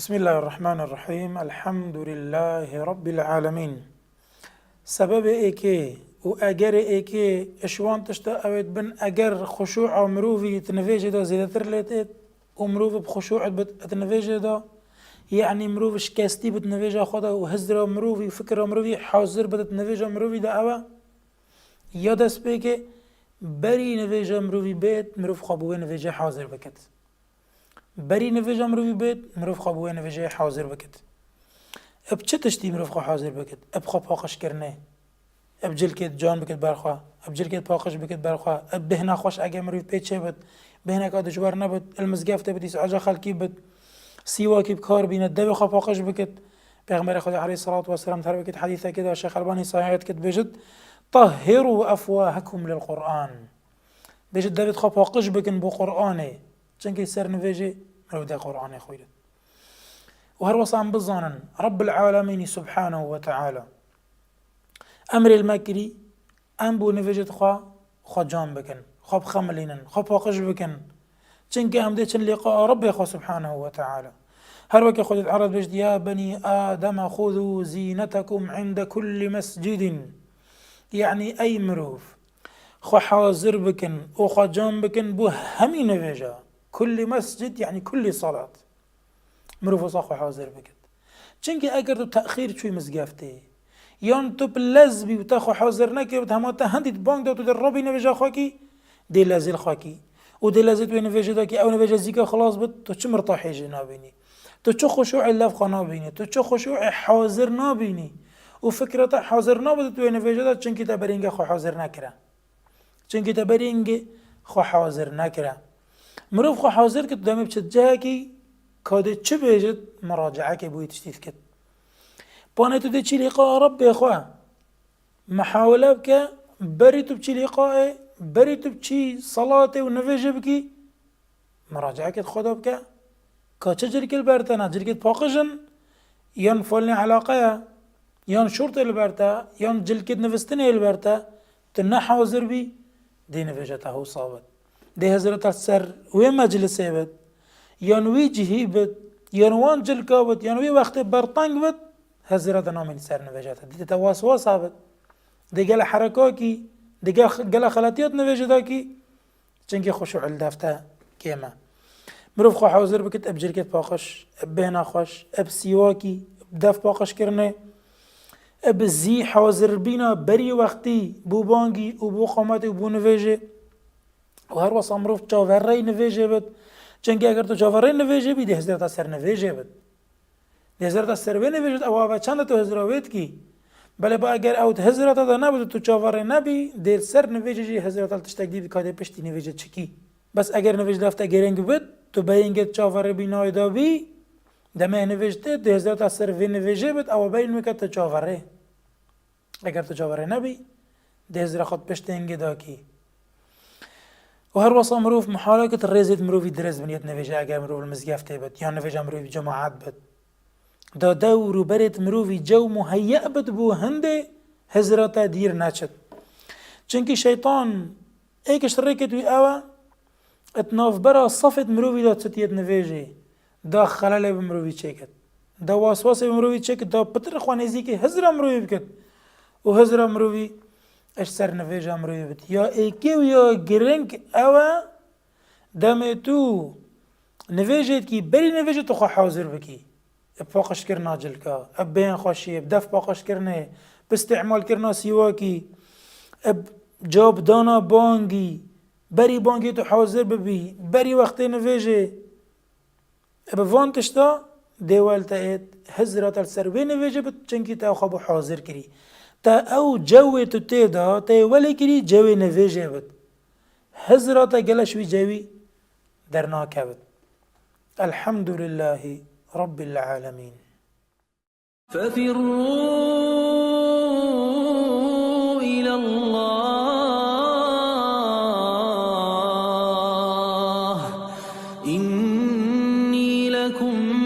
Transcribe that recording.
بسم الله الرحمن الرحيم. الحمد لله رب العالمين. سبب ايكي و اگر ايكي اشوان تشتا اوید بن اگر خشوع مروفي تنفيجي دا زيادتر ليتت ومروف بخشوع بتنفيجي دا يعني مروف شكاستي بتنفيجي خدا وهزر مروفي وفكر مروفي حاضر بتنفيجي مروفي دا اوا يا دست بيكي بري نفيجي مروفي بيت مروف خابوه نفيجي حاضر بكت بری نویجا مروی بید مروف خوابوه نویجا حاضر بکد اب چه تشتی مروف خواه حاضر بکد اب خواه پاقش کرنه اب جل کد جان بکد برخواه اب جل کد پاقش بکد برخواه اب بهنا خوش اگه مروی پیچه بد بهنا که دجوار نبد المزگفته بدیس عجا خلکی بد سیوا کی بکار بینه دو خواه پاقش بکد پیغمبر خدا علیه الصلاة والسلام تر بکد حدیثه کده شیخ البانی صحیحات کد بجد طهروا افواهكم للقرآن بجد دبت خواه پاقش بکن بو قرآنه چنكي سر نفيجي مروف دا قرآن خويلت وهروصان بظانا رب العالمين سبحانه وتعالى أمر المكري أنبو نفيجت خوا جان بكن خوا بخملينن خوا باقش بكن چنكي أمديتن لقاء ربي خوا سبحانه وتعالى هروك خود العرض بجد يا بني آدم خذوا زينتكم عند كل مسجد يعني أي مروف خوا حاضر بكن وخوا جان بكن بو همي نفيجا كل مسجد يعني كل صلاة مروف صاخو حاضر بكت چنكي اگر تو تأخير شوي مزگفته يان تو بلزبي و تاخو حاضر نكي و تهما تهندي بانك دو در ربي نوجا خاكي دي لازل خاكي و دي لازل تو نوجا داكي او نوجا زيكا خلاص بد تو چه مرتاحي جي نابيني تو چه خشوع اللفقه نابيني تو چه خشوع حاضر نابيني و فكرة حاضر نابد تو نوجا دا چنكي تبرينگ خو حاضر نكره چنكي تبرينگ خو حاضر نكره مروف خو حاضر كت دامي بچت جاكي كاده چه بيجت مراجعه كي بوي تشتيت كت بانيتو دي چي لقاء ربي خواه محاولة بك بريتو بچي لقاء بريتو بچي صلاة ونفيجه بكي مراجعه كت خدا بك كا چه جركي البرتا جركي باقجن يان فولني علاقه يان شرط البرتا يان جلكت نفستني البرتا تنا حاضر بي دي نفيجته صابت دي حضرت السر وی مجلسه بد یانوی جهی بد یانوان جلکا بد یانوی وقت برطنگ بد حضرت نامین سر نوجاته دي تواسواس بد دي گل حرکا کی دي گل خلطیات نوجدا کی چنگی خشوع الدفته کیما مروف خو حاضر بکت اب جلکت باقش اب بهنا خوش اب سیواکی اب دف باقش کرنه اب زی حاضر بینا بری وقتی بو بانگی و بو قامت و بو نوجه و هر وصا مروف جاوری نویجه بد چنگی اگر تو جاوری نویجه بی ده حضرت سر نویجه بد ده حضرت سر وی نویجه او آوه چند تو حضراوید کی بله با اگر اوت حضرت دا نبود تو جاوری نبی ده سر نویجه جی حضرت تشتک دی بکاده پشتی نویجه چکی بس اگر نویجه دفته گرنگ بد تو بینگت جاوری بی نایدا بی دمه نویجته ده حضرت سر وی نویجه بد او بین میکد تو جاوری اگر تو جاوری نبی ده حضرت خود پشتی انگی دا کی وهر وصا مروف محالة الرزيد مروفي درز بنيت نفيجا اقا مروف المزقافته بد يان نفيجا مروفي جماعات بد دا دور بريت مروفي جو مهيأ بد بو هنده هزرتا دير ناچد چنكي شيطان ايكش ريكت وي اوا اتناف برا صفت مروفي دا تستيت نفيجي دا خلال بمروفي چيكت دا واسواس بمروفي چيكت دا پتر خوانيزي كي هزرا مروفي بكت و هزرا مروفي اش سر نویجا مروی بد یا ایکی و یا گرنگ اوا دم تو نویجت کی بری نویجت تو خوا حاضر بکی اب پاقش کرنا جلکا اب بین خوشی اب دف پاقش کرنه باستعمال کرنا سیواکی اب جاب دانا بانگی بری بانگی تو حاضر ببی بری وقت نویجه اب وانتش دا دیوال تا اید حضرت السر بی نویجه بد چنکی تا خواب حاضر کری تا او جوی تو تیدا تا ولی کری جوی نویجه بد حضرات گلش وی جوی در ناکه بد الحمد لله رب العالمين ففروا إلى الله إني لكم